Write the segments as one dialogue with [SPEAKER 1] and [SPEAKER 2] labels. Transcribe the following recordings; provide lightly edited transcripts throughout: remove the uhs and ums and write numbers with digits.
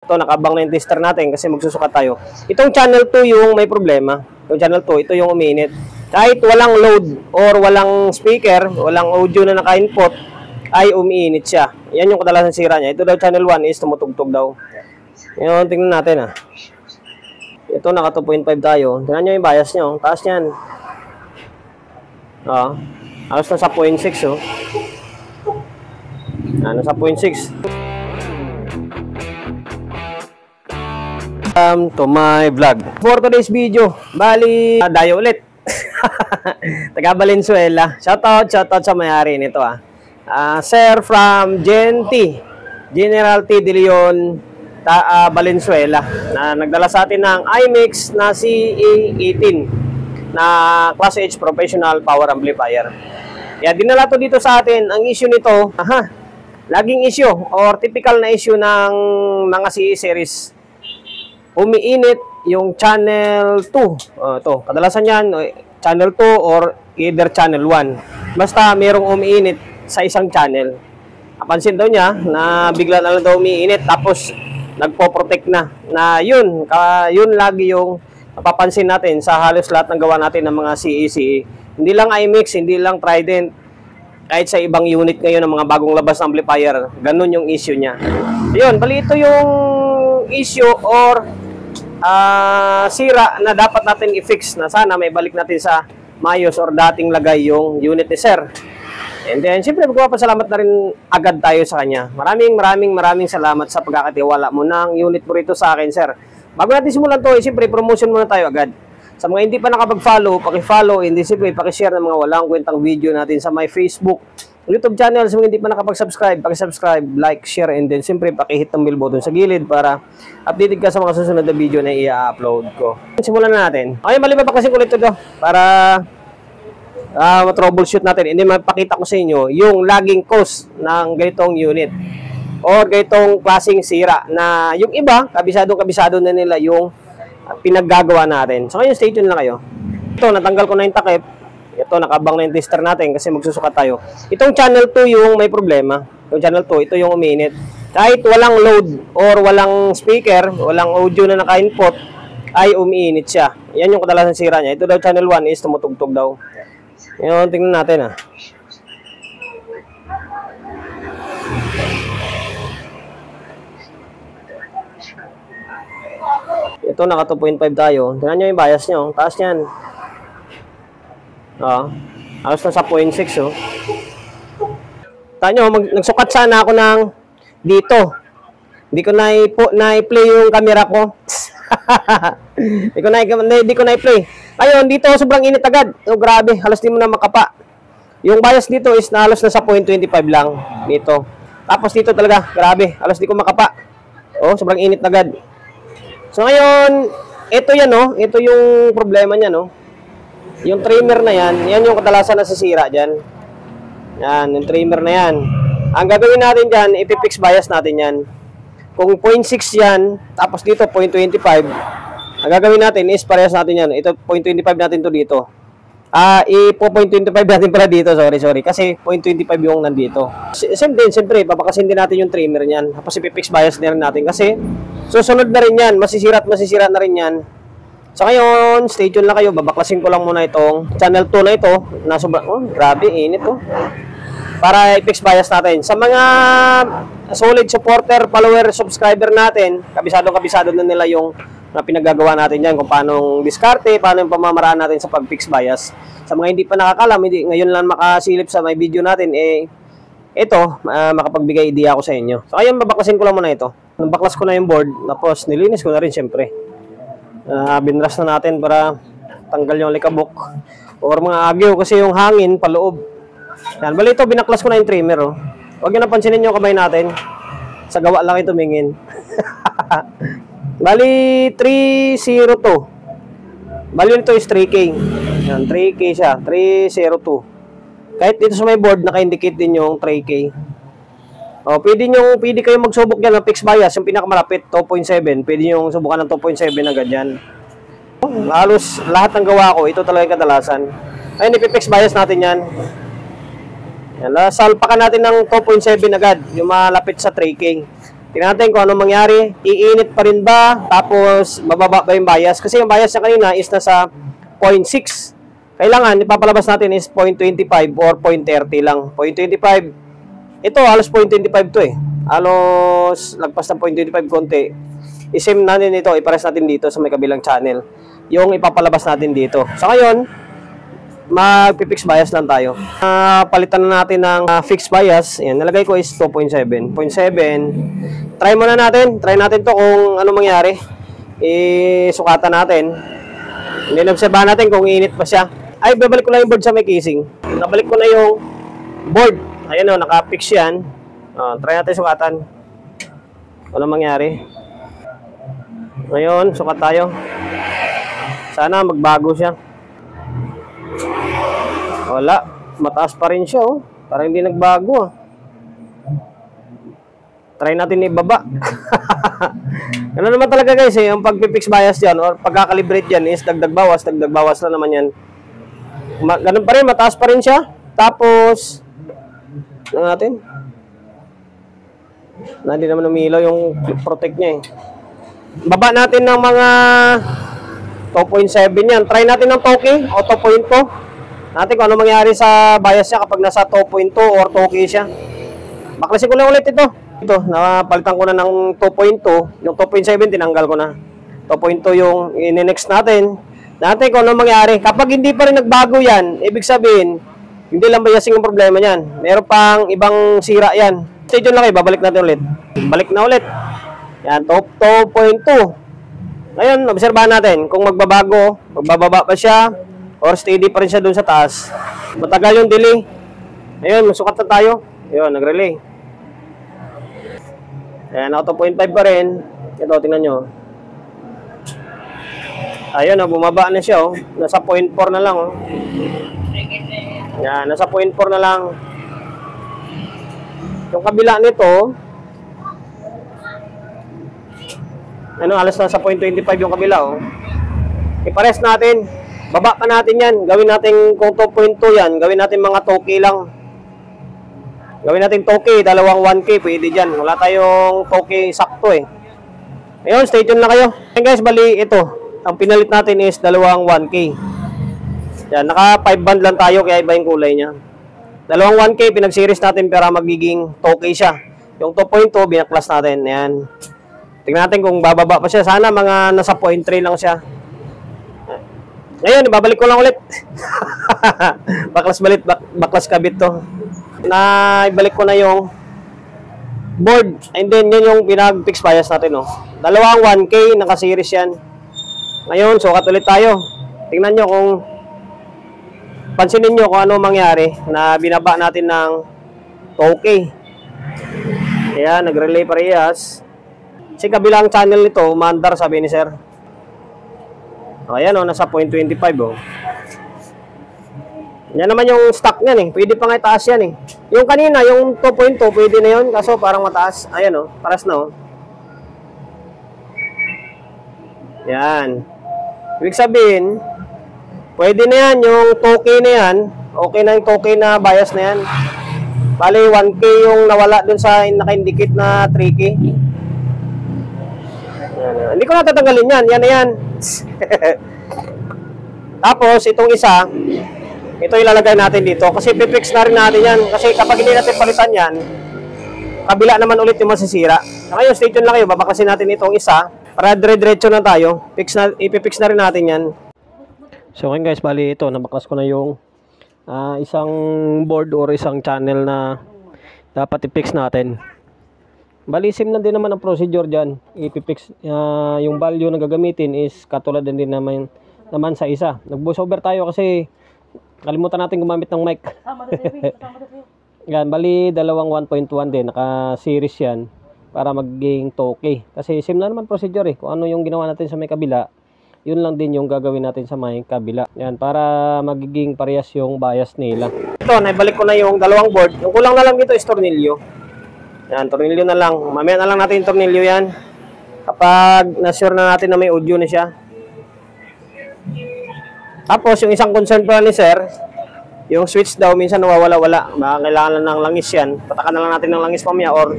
[SPEAKER 1] Ito, nakabang na yung tester natin kasi magsusukat tayo. Itong channel 2 yung may problema. Yung channel 2, ito yung umiinit. Kahit walang load or walang speaker, walang audio na naka-input, ay umiinit siya. Yan yung kadalasan sira niya. Ito daw channel 1 is tumutugtog daw. Ngayon, tingnan natin ah. Ito, naka 2.5 tayo. Tingnan nyo yung bias nyo. Taas yan. Halos na sa 0.6 oh. Nasa 0.6. To my vlog. For today's video, bali dayo ulit. Taga Valenzuela. Shoutout sa may-ari nito ah. Sir from General T. De Leon, Valenzuela, na nagdala sa atin ng iMix na CA18 na Class H Professional Power Amplifier. Kaya dinala to dito sa atin. Ang issue nito, laging issue or typical na issue ng mga CE series. Umiinit yung channel 2. Ito, kadalasan yan, channel 2 or either channel 1. Basta mayroong umiinit sa isang channel. Napansin daw niya na bigla na lang daw umiinit tapos nagpo-protect na yun lagi yung napapansin natin sa halos lahat ng gawa natin ng mga CE. Hindi lang iMix, hindi lang Trident, kahit sa ibang unit ngayon ng mga bagong labas na amplifier, ganun yung issue niya. Yun, bali ito yung issue or sira na dapat natin i-fix, na sana may balik natin sa maayos or dating lagay yung unit ni Sir. And then, siyempre, magpapasalamat na rin agad tayo sa kanya. Maraming salamat sa pagkakatiwala mo ng unit mo rito sa akin, Sir. Bago natin simulan to, siyempre, promotion muna tayo agad. Sa mga hindi pa nakapag-follow, paki-follow, and siyempre, paki-share ng mga walang kwentang video natin sa my Facebook, YouTube channel. Sa mga hindi pa nakapag-subscribe, paki-subscribe, like, share, and then siyempre, paki-hit ng bell button sa gilid para updated ka sa mga susunod na video na i-upload ko. Simulan na natin. Okay, maliban pa kasi ulit ito para troubleshoot natin. Hindi mapakita ko sa inyo yung laging cause ng ganitong unit or ganitong klaseng sira na yung iba, kabisado na nila yung pinaggagawa natin. So ngayon, stay tuned lang kayo. Ito, natanggal ko na yung takip. Ito, nakabang na yung tester natin kasi magsusukat tayo. Itong channel 2 yung may problema. Yung channel 2, ito yung umiinit. Kahit walang load or walang speaker, walang audio na naka-input, ay umiinit siya. Yan yung kadalasan sira niya. Ito daw channel 1 is tumutugtog daw. Ngayon, tingnan natin ah. Ito, naka 2.5 tayo. Tingnan nyo yung bias nyo. Taas yan. Halos na sa 0.6 oh. Tingnan nyo, nagsukat sana ako ng dito. Hindi ko na-play yung camera ko. Hindi ko na-play. Ayun, dito sobrang init agad. Oh, grabe, halos di mo na makapa. Yung bias dito is na halos na sa 0.25 lang dito. Tapos dito talaga, grabe, halos di ko makapa. Oh, sobrang init agad. So ngayon, ito yan oh, ito yung problema niya no. Yung trimmer na yan yung kadalasan nasisira diyan. Yan, yung trimmer na yan. Ang gagawin natin diyan, ipipix bias natin yan. Kung 0.6 yan, tapos dito 0.25, ang gagawin natin is parehas natin yan. Ito, 0.25 natin to dito. Ipo 0.25 natin pala dito. Sorry. Kasi 0.25 yung nandito. Siyempre, papakasin din natin yung trimmer niyan. Tapos ipipix bias na rin natin. Kasi, susunod na rin yan. Masisira na rin yan. So, ngayon, stay tuned lang kayo. Babaklasin ko lang muna itong channel 2 na ito. Grabe, init oh. Para i-fix bias natin. Sa mga solid supporter, follower, subscriber natin, kabisado na nila yung na pinagagawa natin dyan, kung paano diskarte, paano yung pamamaraan natin sa pag-fix bias. Sa mga hindi pa nakakalam, ngayon lang makasilip sa may video natin, ito, makapagbigay idea ako sa inyo. So, ayun, babaklasin ko lang muna ito. Nabaklas ko na yung board, tapos nilinis ko na rin, syempre. Binras na natin para tanggal yung likabok or mga agyo, kasi yung hangin paloob. Yan, bali ito, binaklas ko na yung trimmer, oh. Huwag nyo napansinin yung kamay natin. Sa gawa lang ito tumingin. Bali, 302. Bali nito is 3K. Yan, 3K siya. 302. Kahit dito sa may board, naka-indicate din yung 3K. Pwede kayo magsubok dyan ng fixed bias. Yung pinakamalapit, 2.7. Pwede nyo subukan ng 2.7 na ganyan. Halos lahat ng gawa ko, ito talaga yung kadalasan. Ayun, ipipix bias natin yan. Yan, salpakan natin ng 2.7 agad. Yung malapit sa 3K. Tingnan natin kung ano mangyari. Iinit pa rin ba? Tapos, bababa ba yung bias? Kasi yung bias niya kanina is nasa 0.6. Kailangan, ipapalabas natin is 0.25 or 0.30 lang. 0.25. Ito, halos 0.25 to eh. Halos, lagpas ng 0.25 konti. Isim natin ito, ipares natin dito sa may kabilang channel. Yung ipapalabas natin dito. So, ngayon, mag-fix bias lang tayo. Palitan na natin ng fixed bias. Yan, nalagay ko is 2.7. 0.7. Try muna natin. Try natin to kung ano mangyari. Sukatan natin. Hindi na-obserbahan natin kung init pa siya. Ay, babalik ko na yung board sa may casing. Nabalik ko na yung board. Ayan o, naka-fix yan. Try natin sukatan. Ano mangyari? Ngayon, sukat tayo. Sana magbago siya. Wala. Mataas pa rin siya, oh. Parang hindi nagbago, ah. Try natin ibaba. Ano naman talaga, guys, eh. Yung pag-fix bias dyan or pagkakalibrate dyan is dagdag bawas na naman yan. Ganun pa rin, mataas pa rin siya. Tapos, ano natin? Hindi naman umilaw yung protect niya, eh. Baba natin ng mga 2.7 yan. Try natin ng Toki o 2.2. Natin kung ano mangyari sa bias niya kapag nasa 2.2 or Toki siya. Baklasin ko lang ulit ito. Ito, napalitan ko na ng 2.2. Yung 2.7 tinanggal ko na. 2.2 yung in-next natin. Natin kung ano mangyari. Kapag hindi pa rin nagbago yan, ibig sabihin, hindi lang biasing ang problema niyan. Meron pang ibang sira yan. Stay tuned lang kayo, babalik natin ulit. Balik na ulit. Yan, 2.2. Ngayon, obserbahan natin kung magbabago, magbababa pa siya, or steady pa rin siya dun sa taas. Matagal yung delay. Ayun, masukat na tayo. Ayun, nag-relay. Ayan, naka 2.5 pa rin. Ito, tingnan nyo. Ayun, bumaba na siya. Oh. Nasa 0.4 na lang. Oh. Ayan, nasa 0.4 na lang. Yung kabila nito, ano, alas nasa 0.25 yung kabila. Oh. Ipares natin. Baba pa natin yan. Gawin natin kung 2.2 yan. Gawin natin mga Toki lang. Gawin natin Toki. Dalawang 1K. Pwede dyan. Wala tayong Toki sakto eh. Ayun, stay tuned na kayo. Ayun guys, bali ito. Ang pinalit natin is dalawang 1K. Yan, naka 5 band lang tayo. Kaya iba yung kulay niya. Dalawang 1K. Pinag-series natin para magiging Toki siya. Yung 2.2, binaklas natin. Yan. Tingnan natin kung bababa pa siya. Sana mga nasa 0.3 lang siya. Ngayon, ibabalik ko lang ulit. Baklas kabit to. Ibalik ko na yung board. And then, yun yung pinag-fix bias natin, no. Dalawang 1K, naka-series yan. Ngayon, sukat ulit tayo. Tingnan nyo kung, pansinin nyo kung ano mangyari na binaba natin ng 2K. Ayan, nag-relay parehas. Kasi kabilang channel nito, umandar, sabi ni sir. Ayan o, nasa 0.25 o. Yan naman yung stock niyan eh. Pwede pa nga itaas yan eh. Yung kanina, yung 2.2, pwede na yun. Kaso parang mataas. Ayan o, paras na o. Yan. Ibig sabihin, pwede na yan. Yung Toki na yan. Okay na yung Toki na bias na yan. Bali, 1K yung nawala dun sa naka-indicate na 3K. Yan. Hindi ko na tatanggalin yan. Yan na yan. Tapos itong isa, ito ilalagay natin dito kasi pipix na rin natin yan kasi kapag hindi natin palitan yan, kabila naman ulit yung masisira. Ngayon, stay tuned lang kayo, babaklasin natin itong isa para dire-diretso na tayo. Ipipix na rin natin yan. So ngayon guys, bali ito, nabaklas ko na yung isang board or isang channel na dapat i-fix natin. Bali, sim na din naman ang procedure dyan. Ipipix, yung value na gagamitin is katulad din naman sa isa. Nag-voice over tayo kasi kalimutan natin gumamit ng mic. Yan, bali, dalawang 1.1 din. Naka-series yan para maging Toki. Kasi sim na naman procedure eh. Kung ano yung ginawa natin sa may kabila, yun lang din yung gagawin natin sa may kabila. Yan, para magiging parehas yung bias nila. Ito, naibalik ko na yung dalawang board. Yung kulang na lang dito is tornilyo. Yan, tornilyo na lang. Mamaya na lang natin yung tornilyo yan. Kapag na-sure na natin na may audio na siya. Tapos, yung isang concern pa ni sir, yung switch daw, minsan nawawala-wala. Baka kailangan lang ng langis yan. Patakan na lang natin ng langis mamaya or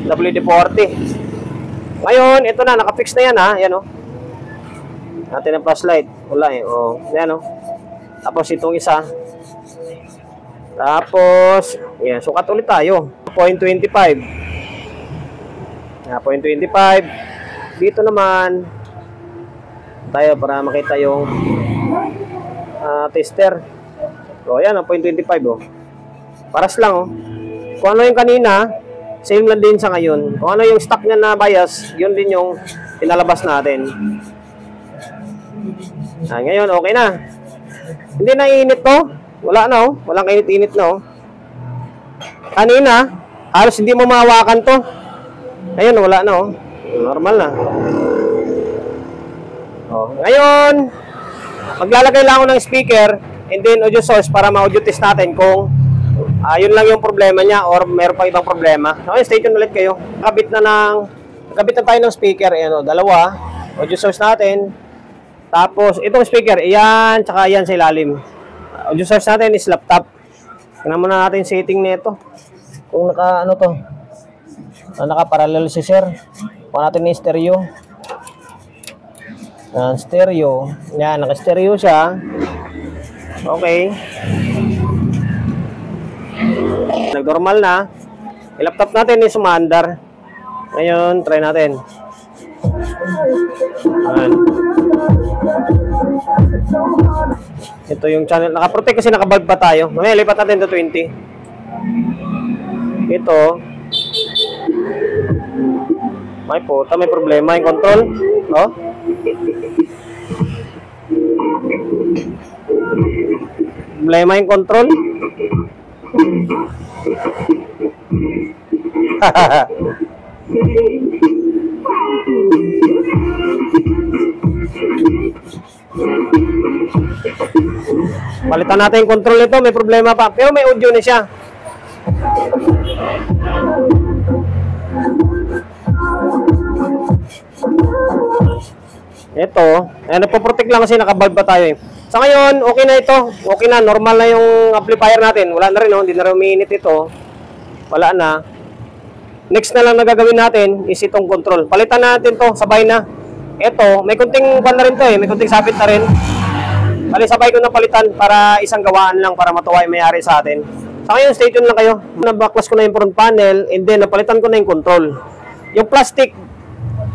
[SPEAKER 1] WD-40. Ngayon, ito na, nakafix na yan ha. Yan o. Natin ang flashlight. Wala eh. O, yan o. Tapos itong isa. Tapos, yan, sukat ulit tayo. 0.25. 0.25. Dito naman, tayo para makita yung tester. O, yan, 0.25 o. Paras lang o. Kung ano yung kanina, same lang din sa ngayon. Kung ano yung stock niya na bias, yun din yung pinalabas natin. Ngayon, okay na. Hindi na init to. Wala na oh. Walang init-init na oh. Kanina, halos hindi mo mahawakan to. Ngayon, wala na oh. Normal na. Oh. Ngayon, maglalagay lang ako ng speaker and then audio source para ma-audio test natin kung yun lang yung problema niya or meron pa ibang problema. Okay, stay tuned ulit kayo. Nakabit na tayo ng speaker. Ayan, dalawa. Audio source natin. Tapos, itong speaker, iyan, tsaka iyan sa ilalim. Audio source natin is laptop. Tingnan muna natin setting nito. Kung naka, naka-parallel si sir. Kuha natin ni stereo. Yan, stereo. Yan, naka-stereo siya. Okay. Nag-normal na. I-laptop natin is sumaandar. Ngayon, try natin. Ayan. Ito yung channel. Naka-protect kasi naka-bulb pa tayo. Mamaya, lipat natin to 20. Ito. May puta, may problema yung control. Oh. Problema yung control. Palitan natin yung control nito, may problema pa. Pero may audio na siya. Ito, nagpo-protect lang kasi naka-bulb pa tayo eh. Sa ngayon, okay na ito. Okay na, normal na yung amplifier natin. Wala na rin, hindi na rin umiinit ito. Wala na. Next na lang na gagawin natin is itong control. Palitan natin to, sabay na. Ito, may kunting pan na rin to eh. May kunting sabit na rin. Bali, sabay ko na palitan para isang gawaan lang para matuwa yung mayari sa atin. Sa ngayon, stay tuned lang kayo. Nabaklas ko na yung front panel and then napalitan ko na yung control. Yung plastic,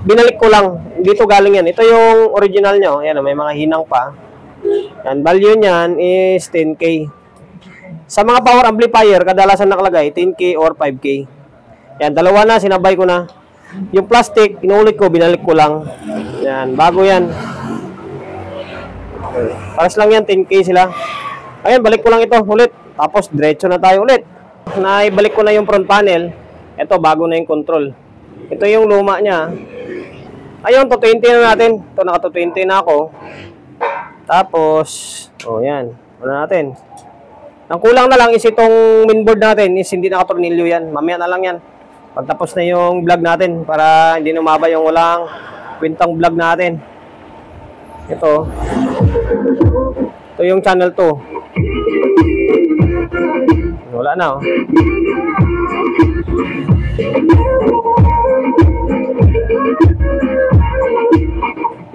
[SPEAKER 1] binalik ko lang. Dito galing yan. Ito yung original nyo. Yan, may mga hinang pa. Yan, value niyan is 10K. Sa mga power amplifier, kadalasan nakalagay 10K or 5K. Yan, dalawa na, sinabay ko na. Yung plastic, inuulit ko, binalik ko lang. Yan, bago yan. Paras lang yan, 10K sila. Ayan, balik ko lang ito ulit. Tapos, diretso na tayo ulit. Naibalik ko na yung front panel. Ito, bago na yung control. Ito yung luma niya. Ayun, to 20 na natin. Ito, naka to 20 na ako. Tapos, oh yan. Ano natin? Ang kulang na lang is itong mainboard natin is hindi nakatornilyo yan. Mamaya na lang yan. Pagtapos na yung vlog natin para hindi numaba yung walang kwentang vlog natin. Ito. Ito yung channel 2. Wala na oh.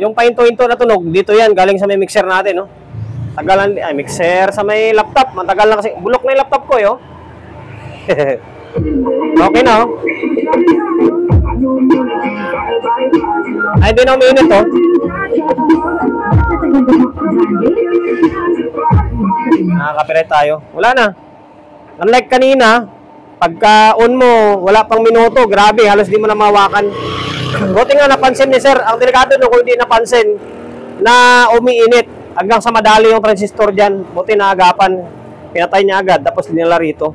[SPEAKER 1] Yung pahinto-hinto na tunog, dito yan, galing sa may mixer natin, no? Tagalan, ay, mixer sa may laptop. Matagal na kasi, bulok na yung laptop ko, yo. Okay na, oh. Ay, hindi na umiinit, oh. Nakaka-copyright tayo. Wala na. Unlike kanina, pagka on mo, wala pang minuto, grabe, halos di mo na mawakan. Buti nga napansin ni sir, ang delikado no kung hindi napansin na umiinit hanggang sa madali yung transistor dyan. Buti na agapan, pinatay niya agad, tapos dinala rito.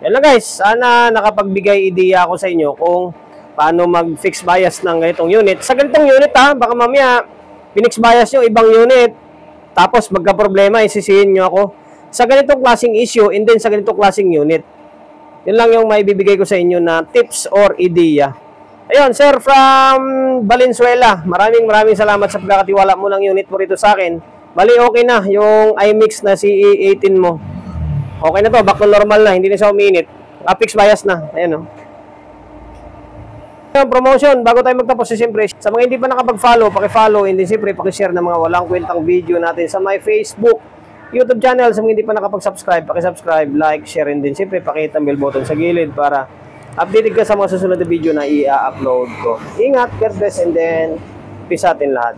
[SPEAKER 1] Yan lang guys, sana nakapagbigay ideya ako sa inyo kung paano mag-fix bias ng ganitong unit. Sa ganitong unit ha, baka mamaya pinix bias nyo ibang unit, tapos magka-problema, isisihin nyo ako. Sa ganitong klaseng issue, and then sa ganitong klaseng unit. Yun lang yung maibibigay ko sa inyo na tips or ideya. Ayun, sir from Valenzuela, maraming salamat sa pagkakatiwala mo ng unit mo rito sa akin. Bali, okay na. Yung iMix na CE18 mo. Okay na to. Back to normal na. Hindi na siya uminit. Fixed bias na. Ayan, oh. Promotion, bago tayo magtapos, siyempre, sa mga hindi pa nakapag-follow, paki-follow, and then siyempre, paki-share ng mga walang kwentang video natin sa my Facebook, YouTube channel. Sa mga hindi pa nakapag-subscribe, paki-subscribe, like, share, and then siyempre, pakita ang bell button sa gilid para updated ka sa mga susunod na video na i-upload ko. Ingat, God bless, and then peace atin lahat.